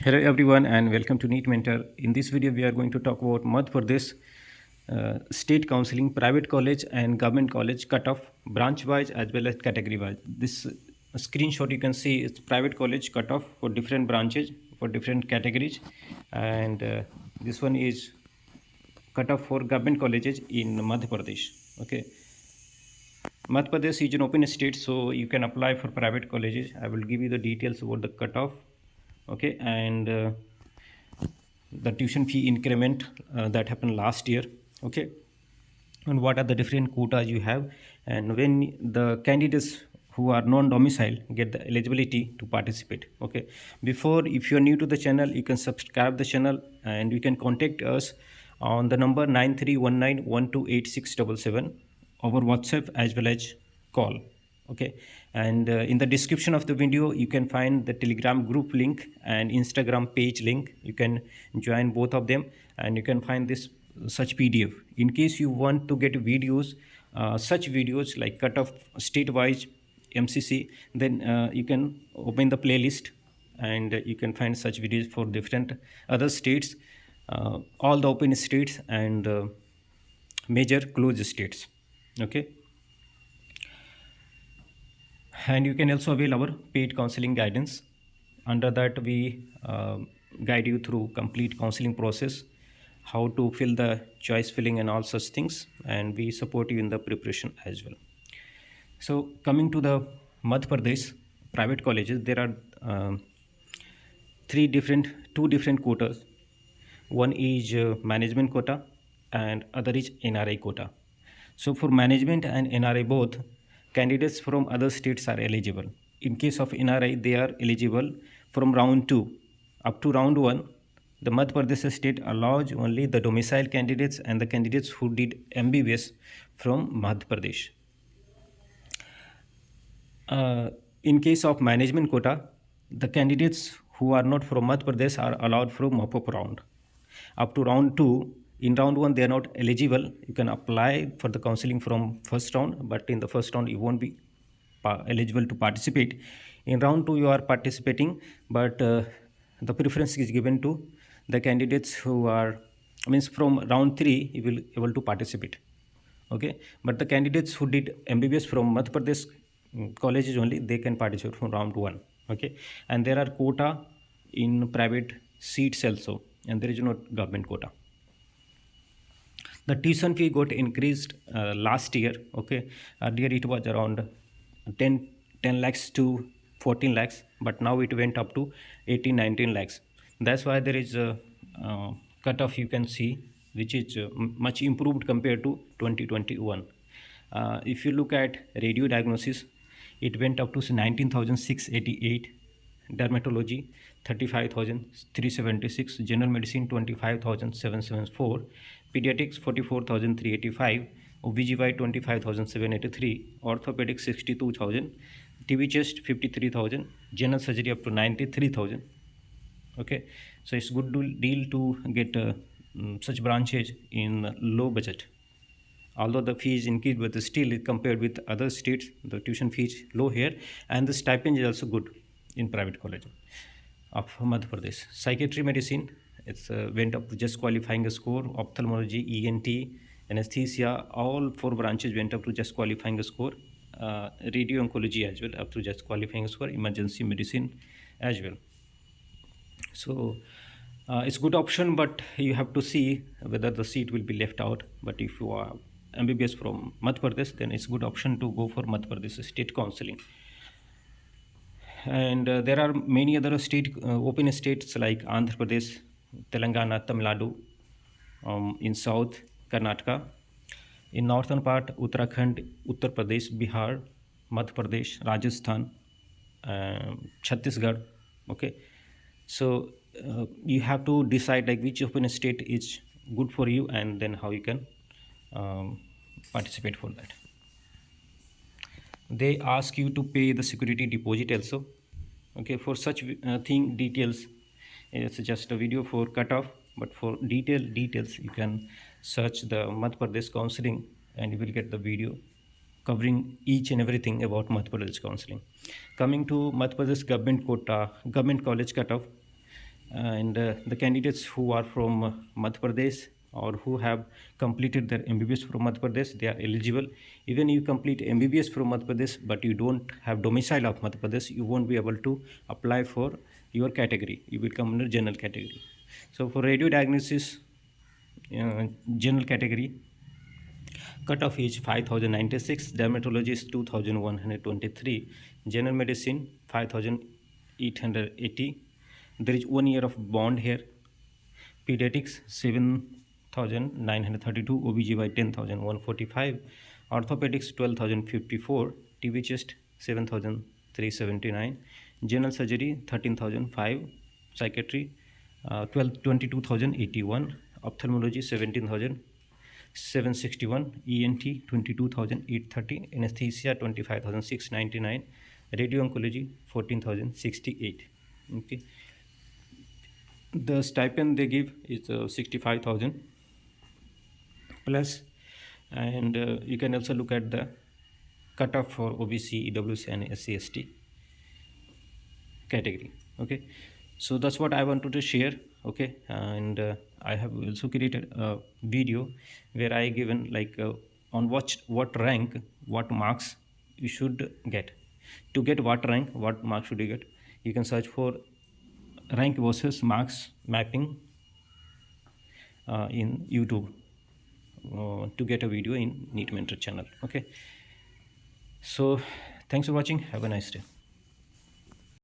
Hello everyone and welcome to NEET Mentor. In this video we are going to talk about Madhya Pradesh state counseling, private college and government college cutoff branch wise as well as category wise. This screenshot you can see is private college cutoff for different branches for different categories, and this one is cutoff for government colleges in Madhya Pradesh. Okay, Madhya Pradesh is an open state, so you can apply for private colleges. I will give you the details about the cutoff. Okay, and the tuition fee increment that happened last year. Okay, and what are the different quotas you have, and when the candidates who are non-domicile get the eligibility to participate. Okay, before, if you are new to the channel, you can subscribe the channel and you can contact us on the number 9319128677 over WhatsApp as well as call. Okay, and in the description of the video you can find the Telegram group link and Instagram page link. You can join both of them and you can find this such PDF. In case you want to get videos, such videos like cutoff state wise MCC, then you can open the playlist and you can find such videos for different other states, all the open states and major closed states. Okay, and you can also avail our paid counseling guidance. Under that we guide you through complete counseling process, how to fill the choice filling and all such things, and we support you in the preparation as well. So coming to the Madhya Pradesh private colleges, there are two different quotas. One is management quota and other is NRI quota. So for management and NRI both, candidates from other states are eligible. In case of NRI, they are eligible from round 2 up to round 1. The Madhya Pradesh state allows only the domicile candidates and the candidates who did MBBS from Madhya Pradesh. In case of management quota, the candidates who are not from Madhya Pradesh are allowed from mop-up round up to round 2. In round 1 they are not eligible. You can apply for the counseling from first round, but in the first round you won't be eligible to participate. In round 2 you are participating, but the preference is given to the candidates who are, means from round 3 you will able to participate. Okay, but the candidates who did MBBS from Madhya Pradesh colleges only, they can participate from round 1. Okay, and there are quota in private seats also, and there is no government quota. The tuition fee got increased last year. Okay, earlier it was around 10 lakhs to 14 lakhs, but now it went up to 18-19 lakhs. That's why there is a cutoff you can see, which is much improved compared to 2021. If you look at radio diagnosis, it went up to 19,688, dermatology 35,376, general medicine 25,774, pediatrics 44,385, OBGY 25,783, orthopedics 62,000, TB chest 53,000, general surgery up to 93,000. Okay, so it's good deal to get such branches in low budget. Although the fee is increased, but still compared with other states, the tuition fee is low here, and the stipend is also good in private college of Madhya Pradesh. Psychiatry medicine, it's went up to just qualifying a score. Ophthalmology, ENT, anesthesia, all 4 branches went up to just qualifying a score. Radio oncology as well up to just qualifying a score. Emergency medicine as well. So it's good option, but you have to see whether the seat will be left out. But if you are MBBS from Madhya Pradesh, then it's good option to go for Madhya Pradesh state counseling. And there are many other open states like Andhra Pradesh, Telangana, Tamil Nadu, in south Karnataka, in northern part Uttarakhand, Uttar Pradesh, Bihar, Madhya Pradesh, Rajasthan, Chhattisgarh. Okay, so you have to decide like which open state is good for you, and then how you can participate for that. They ask you to pay the security deposit also. Okay, for such thing details, it's just a video for cutoff, but for details you can search the Madhya Pradesh counseling and you will get the video covering each and everything about Madhya Pradesh counseling. Coming to Madhya Pradesh government college cutoff, and the candidates who are from Madhya Pradesh or who have completed their MBBS from Madhya Pradesh, they are eligible. Even you complete MBBS from Madhya Pradesh, but you don't have domicile of Madhya Pradesh, you won't be able to apply for your category. You will come under general category. So for radio diagnosis, general category, cutoff is 5096, dermatology is 2123, general medicine 5880. There is 1 year of bond here. Pediatrics 7932, OBGY 10145, orthopedics 12054, TB chest 7379, general surgery 13005, psychiatry 22,081, ophthalmology 17,761, ENT 22,830, anesthesia 25,699, radio oncology 14,068. Okay, the stipend they give is 65,000 plus, and you can also look at the cutoff for OBC, EWC, and SC/ST category. Okay, so that's what I wanted to share. Okay, and I have also created a video where I given like on what rank, what marks you should get. To get what rank, what marks should you get, you can search for rank versus marks mapping in YouTube to get a video in NEET Mentor channel. Okay, so thanks for watching. Have a nice day.